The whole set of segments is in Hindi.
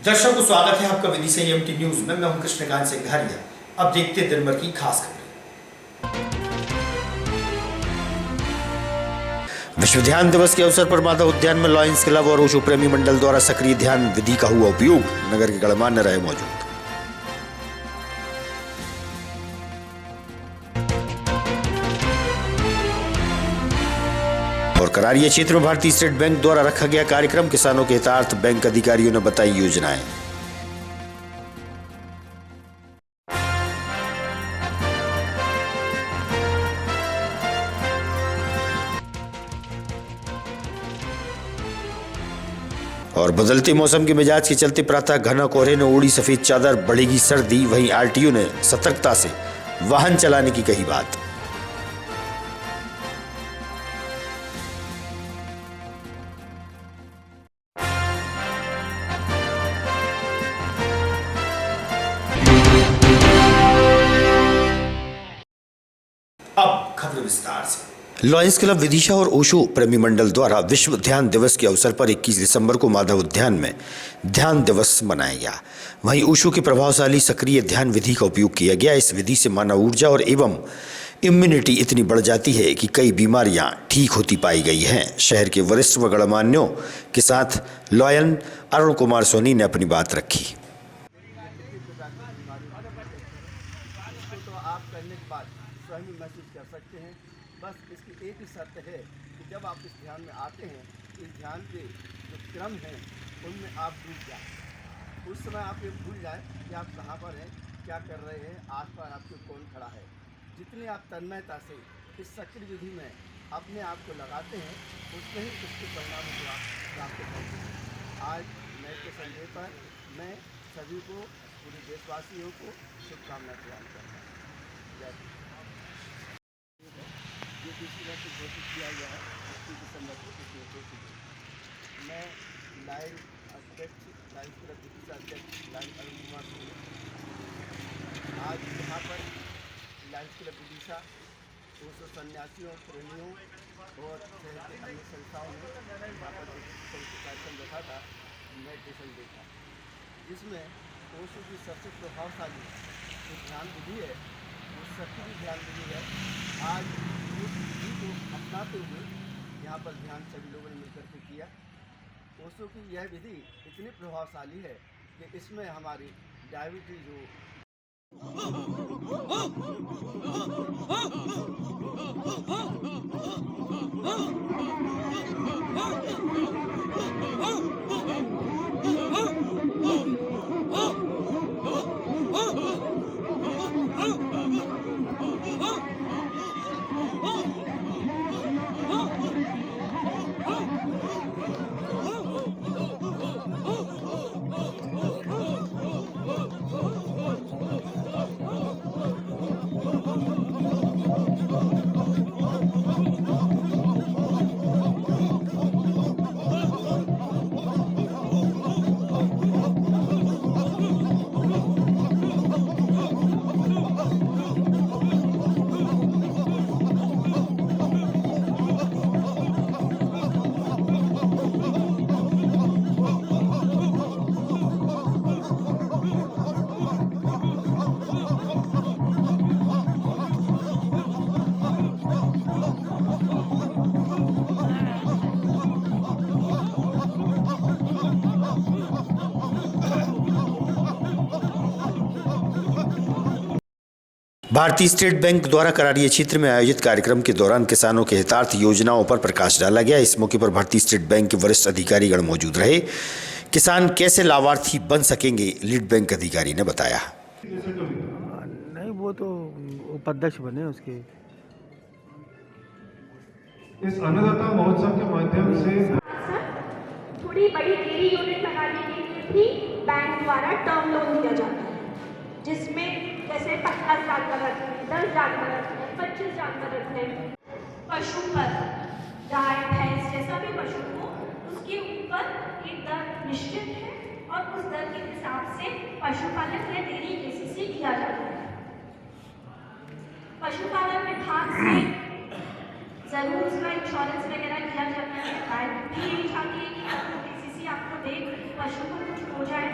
दर्शकों, स्वागत है आपका विधि से एमटी न्यूज में। मैं हूं कृष्णकांत सिंघारिया। अब देखते हैं दिन भर की खास खबरें। विश्व ध्यान दिवस के अवसर पर माधव उद्यान में लॉयंस क्लब और ओशो प्रेमी मंडल द्वारा सक्रिय ध्यान विधि का हुआ उपयोग। नगर के गणमान्य रहे मौजूद। और करारिया क्षेत्र में भारतीय स्टेट बैंक द्वारा रखा गया कार्यक्रम। किसानों के हितार्थ बैंक अधिकारियों ने बताई योजनाएं। और बदलते मौसम के मिजाज के चलते प्रातः घना कोहरे ने ओढ़ी सफेद चादर, बढ़ेगी सर्दी। वहीं आरटीओ ने सतर्कता से वाहन चलाने की कही बात। अब खबर विस्तार से। लॉयंस क्लब विदिशा और ओशो प्रेमी मंडल द्वारा विश्व ध्यान दिवस के अवसर पर 21 दिसंबर को माधव उद्यान में ध्यान दिवस मनाया गया। वहीं ओशो की प्रभावशाली सक्रिय ध्यान विधि का उपयोग किया गया। इस विधि से मानव ऊर्जा और एवं इम्यूनिटी इतनी बढ़ जाती है कि कई बीमारियां ठीक होती पाई गई हैं। शहर के वरिष्ठ व गणमान्यों के साथ लॉयन अरुण कुमार सोनी ने अपनी बात रखी। तो आप करने के बाद स्वयं महसूस कर सकते हैं। बस इसकी एक ही शर्त है कि जब आप इस ध्यान में आते हैं, इस ध्यान के जो क्रम हैं उनमें आप डूब जाएं। उस समय आप ये भूल जाएं कि आप कहाँ पर हैं, क्या कर रहे हैं, आसपास आपके कौन खड़ा है। जितनी आप तन्मयता से इस सक्रिय विधि में अपने आप को लगाते हैं, उतने ही उसके परिणामों को आप प्राप्त करते हैं। आज नए के संडे पर मैं सभी को, पूरे देशवासियों को शुभकामनाएं प्रदान करता हूँ। जय हिंद। ये दूसरी बार से घोषित किया गया है 21 दिसंबर को। मैं लाइन अध्यक्ष, लाइन क्लब विदिशा अध्यक्ष लाइन अरुण कुमार सोनी आज यहाँ पर लाइन क्लब विदिशा, ओशो सन्यासियों, प्रेमियों और शहर के अन्य संस्थाओं ने यहाँ पर कार्यक्रम रखा था, मेडिटेशन देखा, जिसमें ओशो की सबसे प्रभावशाली जो ध्यान विधि है, वो सक्रिय ध्यान विधि है। आज उस विधि को अपनाते हुए यहाँ पर ध्यान सभी लोगों ने मिलकर के किया। ओशो की यह विधि इतनी प्रभावशाली है कि इसमें हमारी डायबिटीज हो, भारतीय स्टेट बैंक द्वारा करारिया क्षेत्र में आयोजित कार्यक्रम के दौरान किसानों के हितार्थ योजनाओं पर प्रकाश डाला गया। इस मौके पर भारतीय स्टेट बैंक के वरिष्ठ अधिकारीगण मौजूद रहे। किसान कैसे लाभार्थी बन सकेंगे, लीड बैंक अधिकारी ने बताया। नहीं, वो तो उपाध्यक्ष बने उसके। इस अन्नदाता महोत्सव के माध्यम से थोड़ी बड़ी डेयरी यूनिट बनाने के लिए भी बैंक द्वारा टर्म लोन दिया जाता है, जिसमें जैसे 50 जानवर रखने, 10 जानवर रखने, 25 जानवर रखने, पशु पर गाय भैंस जैसा भी पशु हो, उसके ऊपर एक दर निश्चित है और उस दर के हिसाब से पशुपालन या डेयरी केसीसी किया जाता है। पशुपालन विभाग से जरूर उसका इंश्योरेंस वगैरह किया जाता है। बैंक भी यही चाहती है कि केसीसी आपको दे, पशु को कुछ हो जाए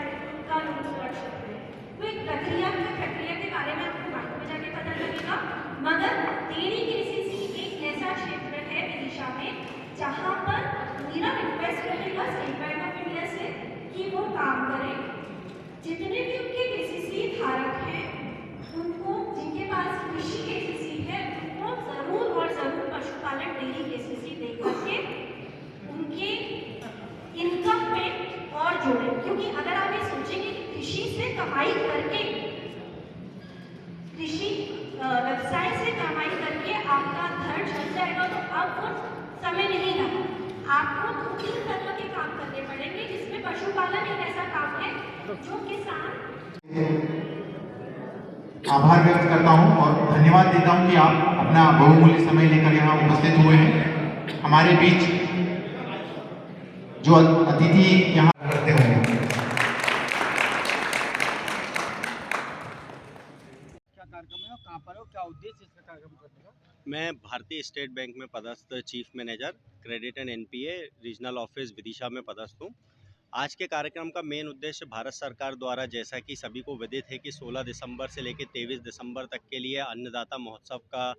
रहेगा स्टेट बैंक ऑफ इंडिया से कि वो काम करें। जितने भी उनके केसीसी धारक हैं उनको, जिनके पास कृषि केसीसी है, उनको जरूर और जरूर पशुपालन डेयरी केसीसी दे करके उनके इनकम में और जोड़ें। क्योंकि अगर आप ये सोचेंगे कि कृषि से कमाई करके, कृषि व्यवसाय से कमाई करके आपका घर चल जाएगा, तो अब वो समय नहीं रहा। आपको 2-3 तरह के काम करने पड़ेंगे, जिसमें पशुपालन एक ऐसा काम है जो किसान। आभार व्यक्त करता हूं और धन्यवाद देता हूं कि आप अपना बहुमूल्य समय लेकर यहाँ उपस्थित हुए हैं। हमारे बीच जो अतिथि यहाँ करते होंगे। क्या कार्यक्रम है और कहाँ पर है और क्या उद्देश्य इसका कार्यक्रम करने का? मैं भारतीय स्टेट बैंक में पदस्थ chief manager credit and NPA regional office Vidisha में पदस्थ हूँ। आज के कार्यक्रम का मेन उद्देश्य भारत सरकार द्वारा, जैसा कि सभी को विदित है कि 16 दिसंबर से लेकर 23 दिसंबर तक के लिए अन्नदाता महोत्सव का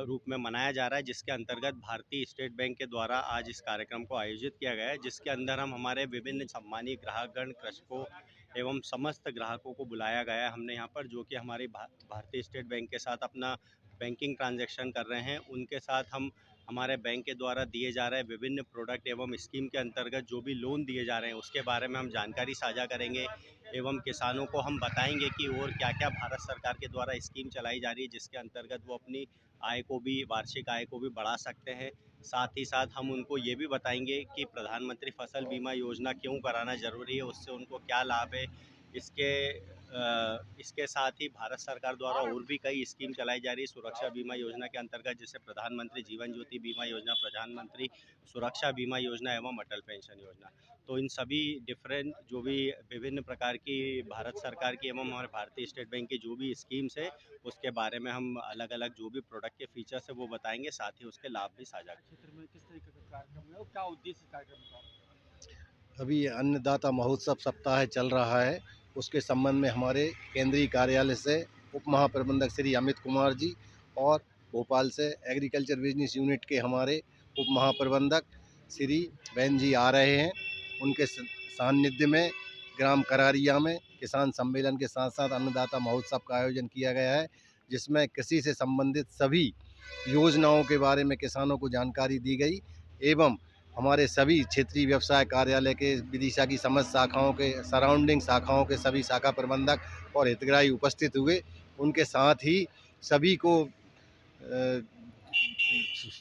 रूप में मनाया जा रहा है, जिसके अंतर्गत भारतीय स्टेट बैंक के द्वारा आज इस कार्यक्रम को आयोजित किया गया है, जिसके अंदर हम हमारे विभिन्न सम्मानीय ग्राहकगण, कृषकों एवं समस्त ग्राहकों को बुलाया गया है हमने यहाँ पर, जो कि हमारी भारतीय स्टेट बैंक के साथ अपना बैंकिंग ट्रांजैक्शन कर रहे हैं। उनके साथ हम हमारे बैंक के द्वारा दिए जा रहे विभिन्न प्रोडक्ट एवं स्कीम के अंतर्गत जो भी लोन दिए जा रहे हैं उसके बारे में हम जानकारी साझा करेंगे एवं किसानों को हम बताएंगे कि और क्या क्या भारत सरकार के द्वारा स्कीम चलाई जा रही है, जिसके अंतर्गत वो अपनी आय को भी, वार्षिक आय को भी बढ़ा सकते हैं। साथ ही साथ हम उनको ये भी बताएंगे कि प्रधानमंत्री फसल बीमा योजना क्यों कराना ज़रूरी है, उससे उनको क्या लाभ है। इसके साथ ही भारत सरकार द्वारा और भी कई स्कीम चलाई जा रही है सुरक्षा बीमा योजना के अंतर्गत, जैसे प्रधानमंत्री जीवन ज्योति बीमा योजना, प्रधानमंत्री सुरक्षा बीमा योजना एवं अटल पेंशन योजना। तो इन सभी डिफरेंट जो भी विभिन्न प्रकार की भारत सरकार की एवं हमारे भारतीय स्टेट बैंक की जो भी स्कीम्स है उसके बारे में हम अलग अलग जो भी प्रोडक्ट के फीचर्स है वो बताएंगे, साथ ही उसके लाभ भी साझा करेंगे। क्षेत्र में किस तरीके का कार्यक्रम है और क्या उद्देश्य कार्यक्रम का? अभी अन्नदाता महोत्सव सप्ताह चल रहा है, उसके संबंध में हमारे केंद्रीय कार्यालय से उप महाप्रबंधक श्री अमित कुमार जी और भोपाल से एग्रीकल्चर बिजनेस यूनिट के हमारे उप महाप्रबंधक श्री बैन जी आ रहे हैं। उनके सानिध्य में ग्राम करारिया में किसान सम्मेलन के साथ साथ अन्नदाता महोत्सव का आयोजन किया गया है, जिसमें कृषि से संबंधित सभी योजनाओं के बारे में किसानों को जानकारी दी गई एवं हमारे सभी क्षेत्रीय व्यवसाय कार्यालय के विदिशा की समस्त शाखाओं के, सराउंडिंग शाखाओं के सभी शाखा प्रबंधक और हितग्राही उपस्थित हुए। उनके साथ ही सभी को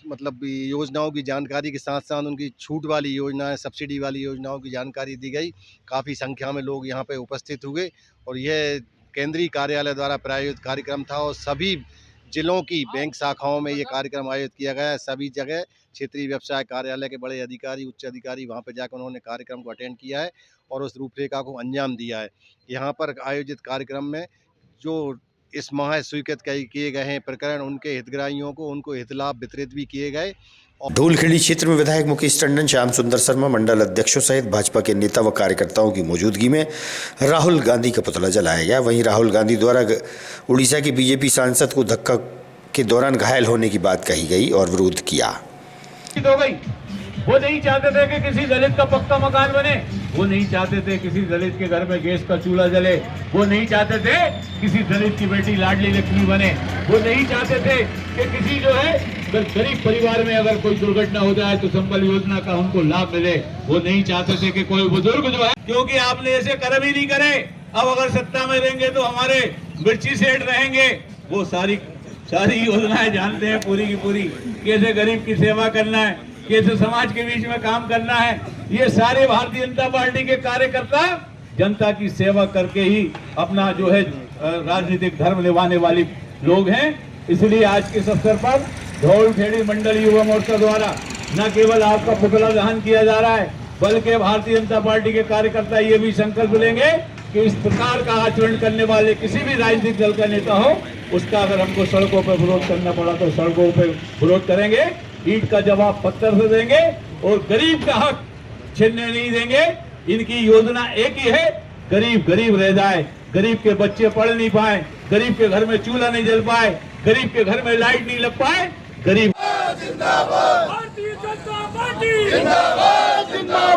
मतलब योजनाओं की जानकारी के साथ साथ उनकी छूट वाली योजनाएं, सब्सिडी वाली योजनाओं की जानकारी दी गई। काफ़ी संख्या में लोग यहाँ पे उपस्थित हुए और यह केंद्रीय कार्यालय द्वारा प्रायोजित कार्यक्रम था और सभी जिलों की बैंक शाखाओं में ये कार्यक्रम आयोजित किया गया है। सभी जगह क्षेत्रीय व्यवसाय कार्यालय के बड़े अधिकारी, उच्च अधिकारी वहाँ पर जाकर उन्होंने कार्यक्रम को अटेंड किया है और उस रूपरेखा को अंजाम दिया है। यहाँ पर आयोजित कार्यक्रम में जो इस माह स्वीकृत किए गए हैं प्रकरण, उनके हितग्राहियों को उनको हितलाभ वितरित भी किए गए। धूलखेड़ी क्षेत्र में विधायक मुकेश टंडन, श्याम सुंदर शर्मा, मंडल अध्यक्षों सहित भाजपा के नेता व कार्यकर्ताओं की मौजूदगी में राहुल गांधी का पुतला जलाया गया। वहीं राहुल गांधी द्वारा उड़ीसा के बीजेपी सांसद को धक्का के दौरान घायल होने की बात कही गई और विरोध किया। हो गई, वो नहीं चाहते थे कि किसी दलित का पक्का मकान बने, वो नहीं चाहते थे किसी दलित के घर में गैस का चूल्हा जले, वो नहीं चाहते थे किसी दलित की बेटी लाडली लक्ष्मी बने, वो नहीं चाहते थे कि किसी जो है गरीब परिवार में अगर कोई दुर्घटना हो जाए तो संबल योजना का उनको लाभ मिले, वो नहीं चाहते थे कि कोई बुजुर्ग जो है, क्योंकि आपने ऐसे कर्म ही नहीं करे। अब अगर सत्ता में रहेंगे तो हमारे मिर्ची सेठ रहेंगे, वो सारी योजनाएं जानते हैं पूरी की पूरी, कैसे गरीब की सेवा करना है, कैसे समाज के बीच में काम करना है। ये सारे भारतीय जनता पार्टी के कार्यकर्ता जनता की सेवा करके ही अपना जो है राजनीतिक धर्म निभाने वाले लोग हैं। इसलिए आज के इस अवसर पर धौलखेड़ी मंडल युवा मोर्चा द्वारा न केवल आपका पुतला दहन किया जा रहा है, बल्कि भारतीय जनता पार्टी के कार्यकर्ता ये भी संकल्प लेंगे कि इस प्रकार का आचरण करने वाले किसी भी राजनीतिक दल का नेता हो, उसका अगर हमको सड़कों पर विरोध करना पड़ा तो सड़कों पर विरोध करेंगे, ईंट का जवाब पत्थर से देंगे और गरीब का हक छीनने नहीं देंगे। इनकी योजना एक ही है, गरीब गरीब रह जाए, गरीब के बच्चे पढ़ नहीं पाए, गरीब के घर में चूल्हा नहीं जल पाए, गरीब के घर में लाइट नहीं लग पाए, गरीब। जिंदाबाद भारतीय जनता पार्टी जिंदाबाद जिंदाबाद।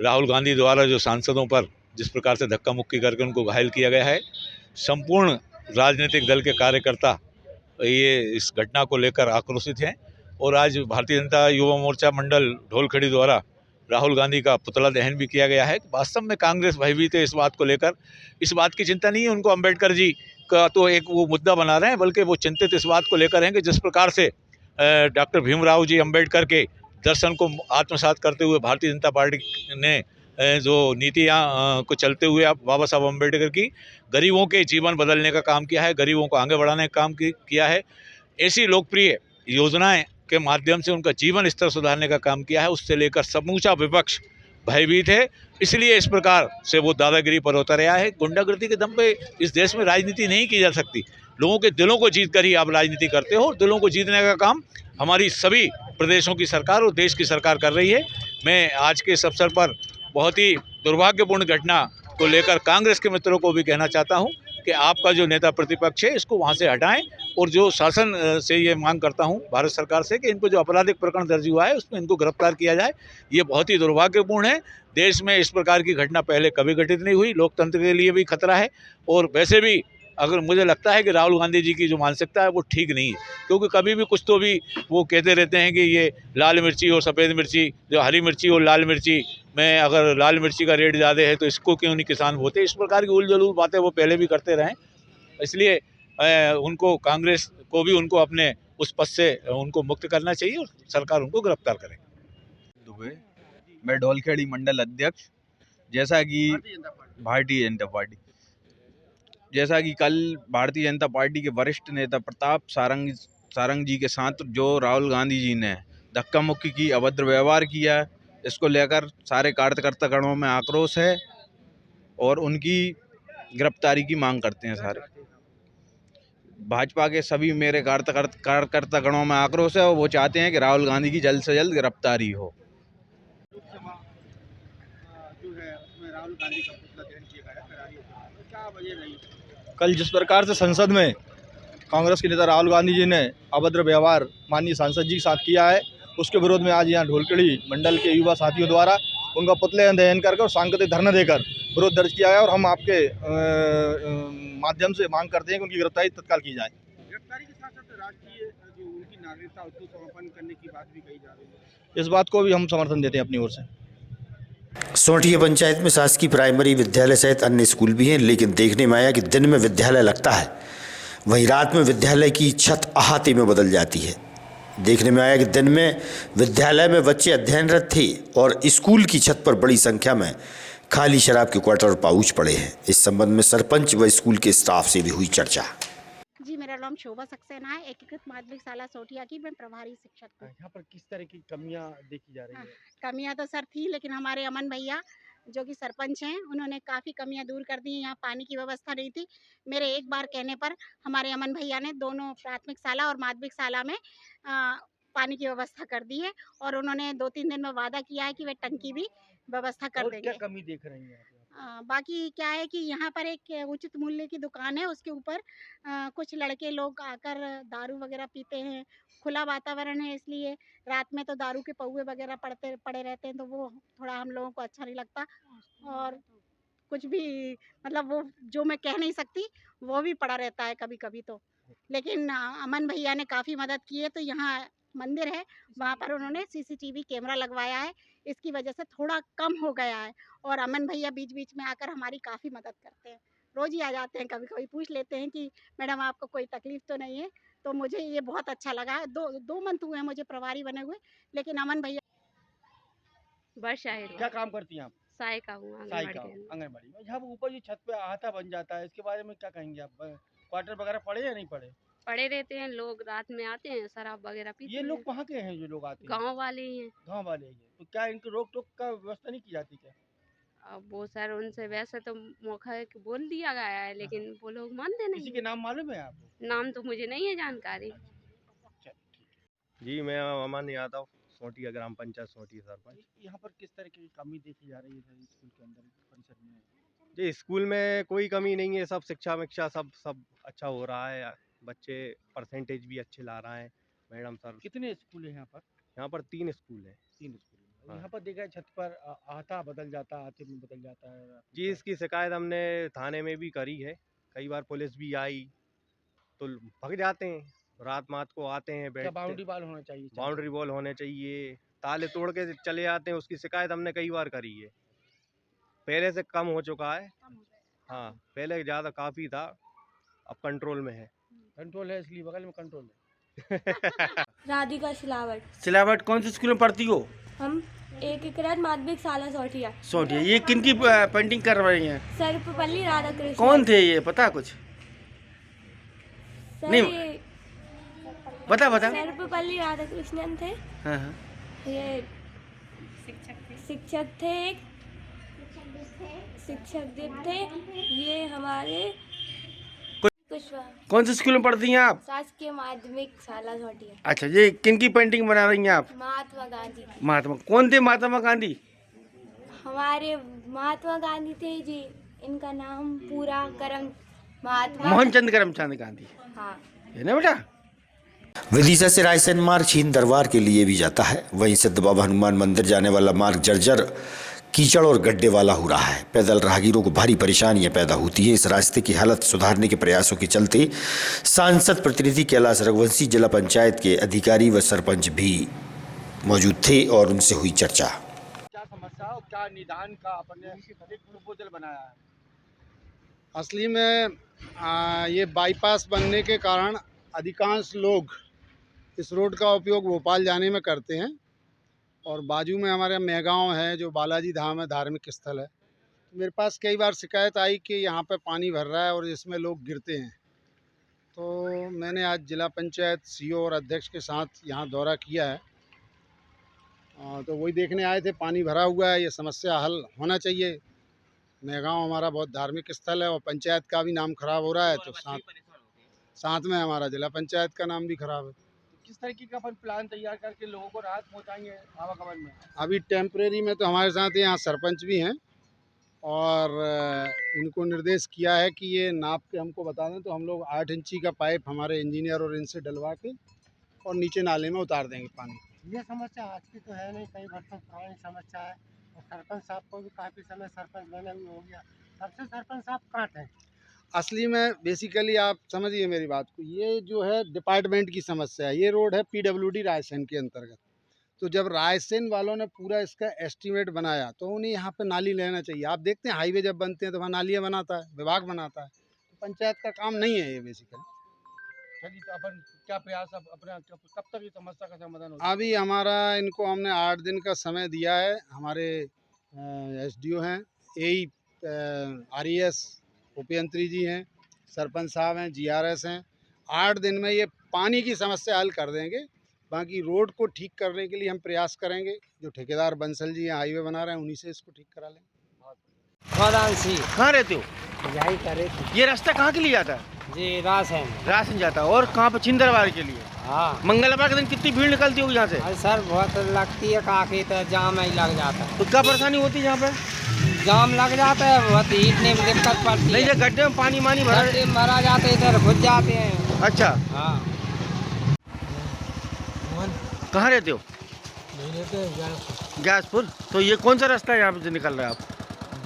राहुल गांधी द्वारा जो सांसदों पर जिस प्रकार से धक्का मुक्की करके उनको घायल किया गया है, संपूर्ण राजनीतिक दल के कार्यकर्ता ये इस घटना को लेकर आक्रोशित हैं और आज भारतीय जनता युवा मोर्चा मंडल ढोलखड़ी द्वारा राहुल गांधी का पुतला दहन भी किया गया है। वास्तव में कांग्रेस भयभीत है इस बात को लेकर। इस बात की चिंता नहीं है उनको, अम्बेडकर जी का तो एक वो मुद्दा बना रहे हैं, बल्कि वो चिंतित इस बात को लेकर हैं कि जिस प्रकार से डॉक्टर भीमराव जी अम्बेडकर के दर्शन को आत्मसात करते हुए भारतीय जनता पार्टी ने जो नीतियाँ को चलते हुए आप बाबा साहब अम्बेडकर की गरीबों के जीवन बदलने का काम किया है, गरीबों को आगे बढ़ाने का काम किया है, ऐसी लोकप्रिय योजनाएं के माध्यम से उनका जीवन स्तर सुधारने का काम किया है, उससे लेकर समूचा विपक्ष भयभीत है। इसलिए इस प्रकार से वो दादागिरी पर होता रहा है। गुंडागर्दी के दम पे इस देश में राजनीति नहीं की जा सकती। लोगों के दिलों को जीत कर ही आप राजनीति करते हो और दिलों को जीतने का काम हमारी सभी प्रदेशों की सरकार और देश की सरकार कर रही है। मैं आज के इस अवसर पर बहुत ही दुर्भाग्यपूर्ण घटना को लेकर कांग्रेस के मित्रों को भी कहना चाहता हूं कि आपका जो नेता प्रतिपक्ष है इसको वहां से हटाएं और जो शासन से ये मांग करता हूं भारत सरकार से कि इनको जो आपराधिक प्रकरण दर्ज हुआ है उसमें इनको गिरफ्तार किया जाए। ये बहुत ही दुर्भाग्यपूर्ण है। देश में इस प्रकार की घटना पहले कभी घटित नहीं हुई, लोकतंत्र के लिए भी खतरा है। और वैसे भी अगर मुझे लगता है कि राहुल गांधी जी की जो मानसिकता है वो ठीक नहीं है, क्योंकि कभी भी कुछ तो भी वो कहते रहते हैं कि ये लाल मिर्ची और सफ़ेद मिर्ची, जो हरी मिर्ची और लाल मिर्ची में अगर लाल मिर्ची का रेट ज़्यादा है तो इसको क्यों नहीं किसान बोते। इस प्रकार की उलझुल बातें वो पहले भी करते रहे। इसलिए उनको, कांग्रेस को भी उनको अपने उस पद से उनको मुक्त करना चाहिए और सरकार उनको गिरफ्तार करे। दुबे, मैं ढोलखेड़ी मंडल अध्यक्ष। जैसा कि भारतीय जनता पार्टी, जैसा कि कल भारतीय जनता पार्टी के वरिष्ठ नेता प्रताप सारंग जी के साथ जो राहुल गांधी जी ने धक्का मुक्की की, अभद्र व्यवहार किया, इसको लेकर सारे कार्यकर्तागणों में आक्रोश है और उनकी गिरफ्तारी की मांग करते हैं। सारे भाजपा के सभी मेरे कार्यकर्तागणों में आक्रोश है और वो चाहते हैं कि राहुल गांधी की जल्द से जल्द गिरफ्तारी हो। जो है उसमें राहुल गांधी का पुतला दहन किया गया करारी, तो क्या वजह रही? कल जिस प्रकार से संसद में कांग्रेस के नेता राहुल गांधी जी ने अभद्र व्यवहार माननीय सांसद जी के साथ किया है, उसके विरोध में आज यहाँ ढोलखेड़ी मंडल के युवा साथियों द्वारा उनका पुतले दहन करके और सांकेतिक धरना देकर विरोध दर्ज किया है और हम आपके माध्यम से मांग करते हैं कि उनकी गिरफ्तारी तत्काल की जाए। गिरफ्तारी के साथ साथ राष्ट्रीय जो उनकी नागरिकता उसको समापन करने की बात भी कही जा रही है। इस बात को भी हम समर्थन देते हैं अपनी ओर से। सोंठिया पंचायत में शासकीय प्राइमरी विद्यालय सहित अन्य स्कूल भी हैं, लेकिन देखने में आया कि दिन में विद्यालय लगता है, वहीं रात में विद्यालय की छत अहाते में बदल जाती है। देखने में आया कि दिन में विद्यालय में बच्चे अध्ययनरत थे और स्कूल की छत पर बड़ी संख्या में खाली शराब के क्वार्टर और पाउच पड़े हैं। इस संबंध में सरपंच व स्कूल के स्टाफ से भी हुई चर्चा। जी, मेरा नाम शोभा सक्सेना है, एकीकृत माध्यमिक शाला सोठिया की मैं प्रभारी शिक्षक हूँ। यहाँ पर किस तरह की कमियाँ देखी जा रही है? कमियाँ तो सर थी, लेकिन हमारे अमन भैया जो कि सरपंच हैं उन्होंने काफ़ी कमियाँ दूर कर दी। यहाँ पानी की व्यवस्था नहीं थी। मेरे एक बार कहने पर हमारे अमन भैया ने दोनों प्राथमिक शाला और माध्यमिक शाला में पानी की व्यवस्था कर दी है और उन्होंने 2-3 दिन में वादा किया है कि वे टंकी भी व्यवस्था कर देंगे। क्या कमी देख रही हैं? बाकी क्या है कि यहाँ पर एक उचित मूल्य की दुकान है, उसके ऊपर कुछ लड़के लोग आकर दारू वगैरह पीते हैं। खुला वातावरण है, इसलिए रात में तो दारू के पौवे वगैरह पड़े रहते हैं, तो वो थोड़ा हम लोगों को अच्छा नहीं लगता। और कुछ भी मतलब वो जो मैं कह नहीं सकती वो भी पड़ा रहता है कभी कभी तो। लेकिन अमन भैया ने काफ़ी मदद की है। तो यहाँ मंदिर है, वहाँ पर उन्होंने CCTV कैमरा लगवाया है, इसकी वजह से थोड़ा कम हो गया है। और अमन भैया बीच बीच में आकर हमारी काफ़ी मदद करते हैं, रोज़ ही आ जाते हैं, कभी कभी पूछ लेते हैं कि मैडम आपको कोई तकलीफ़ तो नहीं है। तो मुझे ये बहुत अच्छा लगा है। 2 मंथ हुए हैं मुझे प्रभारी बने हुए, लेकिन अमन भैया। वर्षा है। क्या काम करती हैं आप? सहायिका हूँ आंगनबाड़ी में। जब ऊपर जो छत पे अहाता बन जाता है, इसके बारे में क्या कहेंगे आप? क्वार्टर वगैरह पड़े या नहीं पड़े? पड़े रहते हैं, लोग रात में आते हैं, शराब वगैरह पीते हैं। ये लोग कहाँ के हैं जो लोग आते हैं? गांव वाले ही हैं। गांव वाले ही हैं। तो क्या इनकी रोक टोक का व्यवस्था नहीं की जाती क्या? अब वो सर उनसे वैसे तो मौका है कि बोल दिया गया है, लेकिन वो लोग मानते नहीं। किसी के नाम मालूम है आपको? नाम तो मुझे नहीं है जानकारी। जी, मैं अमन यादव, सोठिया ग्राम पंचायत सोठिया सरपंच। यहाँ पर किस तरह की कमी देखी जा रही है स्कूल के अंदर परिसर में? जी, स्कूल में कोई कमी नहीं है, सब शिक्षा विक्षा सब अच्छा हो रहा है। बच्चे परसेंटेज भी अच्छे ला रहे हैं। मैडम सर कितने स्कूल हैं यहाँ पर? यहाँ पर 3 स्कूल है। 3 स्कूल हाँ। यहाँ पर देखा है छत पर आता बदल जाता है, आते में बदल जाता है। जी, इसकी शिकायत हमने थाने में भी करी है। कई बार पुलिस भी आई तो भग जाते हैं, रात को आते हैं, क्या बैठते। बाउंड्री वॉल होना चाहिए? बाउंड्री वॉल होने चाहिए, ताले तोड़ के चले जाते हैं, उसकी शिकायत हमने कई बार करी है। पहले से कम हो चुका है। हाँ, पहले ज़्यादा काफ़ी था, अब कंट्रोल में है। कंट्रोल है, इसलिए बगल में कंट्रोल है। राधिका सिलावट। सिलावट कौन से स्कूल में पढ़ती हो? हम एक एकराज माध्यमिक शाला सोठिया। सोटिया। ये किन की पेंटिंग कर रही हैं? सर्वपल्ली राधाकृष्णन। कौन थे ये, पता कुछ? सर नहीं, ये बता। सर्वपल्ली राधाकृष्णन थे। हाँ हाँ। ये शिक्षक थे एक, शिक्षक थे। ये हमारे कुशवाहा कौन से स्कूल में पढ़ती हैं आप? शासकीय माध्यमिक शाला सोठिया। अच्छा, ये किन की पेंटिंग बना रही हैं आप? महात्मा गांधी। महात्मा कौन थे? महात्मा गांधी हमारे महात्मा गांधी थे जी, इनका नाम पूरा महात्मा मोहनचंद करमचंद गांधी। हाँ। है ना बेटा? विदिशा से रायसेन मार्ग छीन दरबार के लिए भी जाता है। वहीं सिद्ध बाबा हनुमान मंदिर जाने वाला मार्ग जर्जर कीचड़ और गड्ढे वाला हो रहा है। पैदल राहगीरों को भारी परेशानियां पैदा होती है। इस रास्ते की हालत सुधारने के प्रयासों के चलते सांसद प्रतिनिधि कैलाश रघुवंशी, जिला पंचायत के अधिकारी व सरपंच भी मौजूद थे और उनसे हुई चर्चा। क्या समस्या और क्या निदान का अपने एक प्रपोजल बनाया है? असली में ये बाईपास बनने के कारण अधिकांश लोग इस रोड का उपयोग भोपाल जाने में करते हैं और बाजू में हमारे मेहगांव है, जो बालाजी धाम है, धार्मिक स्थल है। मेरे पास कई बार शिकायत आई कि यहाँ पे पानी भर रहा है और इसमें लोग गिरते हैं। तो मैंने आज जिला पंचायत सीओ और अध्यक्ष के साथ यहाँ दौरा किया है। तो वही देखने आए थे, पानी भरा हुआ है, ये समस्या हल होना चाहिए। मेहगांव हमारा बहुत धार्मिक स्थल है और पंचायत का भी नाम खराब हो रहा है, तो साथ में हमारा जिला पंचायत का नाम भी खराब है। किस तरीके का अपन प्लान तैयार करके लोगों को राहत पहुंचाएंगे आवागमन में? अभी टेम्परेरी में तो हमारे साथ यहाँ सरपंच भी हैं और इनको निर्देश किया है कि ये नाप के हमको बता दें, तो हम लोग 8 इंची का पाइप हमारे इंजीनियर और इनसे डलवा के और नीचे नाले में उतार देंगे पानी। ये समस्या आज की तो है नहीं, कई वर्षों पुरानी समस्या है और सरपंच साहब को भी काफ़ी समय सरपंच बने हुए हो गया। सबसे सरपंच साहब कहाँ थे? असली में बेसिकली आप समझिए मेरी बात को, ये जो है डिपार्टमेंट की समस्या है। ये रोड है PWD रायसेन के अंतर्गत। तो जब रायसेन वालों ने पूरा इसका एस्टीमेट बनाया तो उन्हें यहाँ पे नाली लेना चाहिए। आप देखते हैं हाईवे जब बनते हैं तो वहाँ नालियाँ बनाता है विभाग, बनाता है। तो पंचायत का काम नहीं है ये बेसिकली। चलिए, तो अपन क्या प्रयास अब अपने कब तक ये समस्या का समाधान होगा? अभी हमारा इनको हमने 8 दिन का समय दिया है। हमारे SDO हैं, AE RES उपेंद्री जी हैं, सरपंच साहब हैं, GRS हैं। 8 दिन में ये पानी की समस्या हल कर देंगे। बाकी रोड को ठीक करने के लिए हम प्रयास करेंगे। जो ठेकेदार बंसल जी हैं हाईवे बना रहे हैं, उन्हीं से इसको ठीक करा लेंगे। खदान सी कहाँ रहते हो? यही करे थे ये रास्ता कहाँ के लिए जाता है? जी, राशन जाता है। और कहाँ पे? छीन दरबार के लिए। हाँ। मंगलवार के दिन कितनी भीड़ निकलती होगी यहाँ से? अरे सर, बहुत लगती है, काफ़ी तो जाम ही लग जाता है। तो क्या परेशानी होती है यहाँ पे? जाम लग जाता है, बहुत हीटने में दिक्कत पड़ती नहीं, है। ये गड्ढे में पानी भरा। गड्ढे में भरा जाते हैं, इधर घुस जाते हैं। अच्छा, हाँ। कहाँ रहते हो? गैसपुर। तो ये कौन सा रास्ता है यहाँ पे निकल रहा है आप?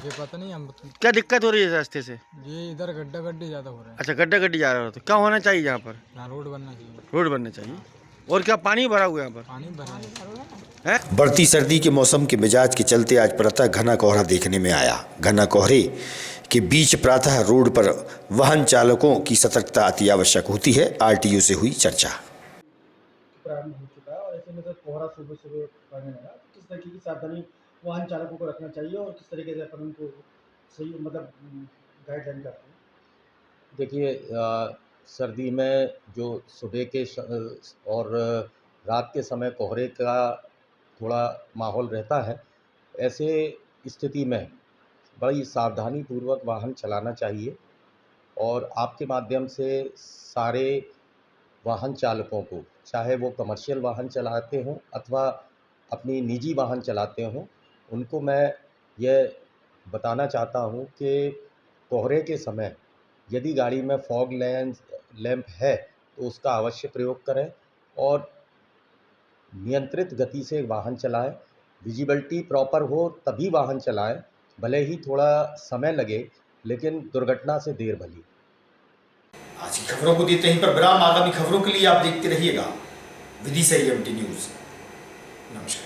ये पता नहीं, हम क्या दिक्कत हो रही है इस रास्ते से? ये इधर गड्ढे ज़्यादा हो रहा है। अच्छा, गड्ढे जा रहा हो तो क्या होना चाहिए यहाँ पर? यहाँ रोड बनना चाहिए। रोड बनना चाहिए। और क्या पानी भरा हुआ है यहाँ पर? पानी भरा है? बढ़ती सर्दी के मौसम के मिजाज के चलते आज प्रातः घना कोहरा देखने में आया। घना कोहरे के बीच प्रातः रोड पर वाहन चालकों की सतर्कता अति आवश्यक होती है। RTO से हुई चर्चा। प्रारंभ हो चुका है और ऐसे में कोहरा सुबह पड़ने लगा। किस तरीके की सावधानी वाहन चालकों को रखना चाहिए और किस तरीके से अपन उनको सही गाइडलाइन करते हैं? देखिए, सर्दी में जो सुबह के और रात के समय कोहरे का थोड़ा माहौल रहता है, ऐसे स्थिति में बड़ी सावधानी पूर्वक वाहन चलाना चाहिए। और आपके माध्यम से सारे वाहन चालकों को, चाहे वो कमर्शियल वाहन चलाते हों अथवा अपनी निजी वाहन चलाते हों, उनको मैं यह बताना चाहता हूं कि कोहरे के समय यदि गाड़ी में फॉग लैंप है तो उसका अवश्य प्रयोग करें। और नियंत्रित गति से वाहन चलाएं, विजिबिलिटी प्रॉपर हो तभी वाहन चलाएं, भले ही थोड़ा समय लगे लेकिन दुर्घटना से देर भली। आज की खबरों को देते हैं पर विराम। आगामी खबरों के लिए आप देखते रहिएगा विदिशा EMT न्यूज। नमस्कार।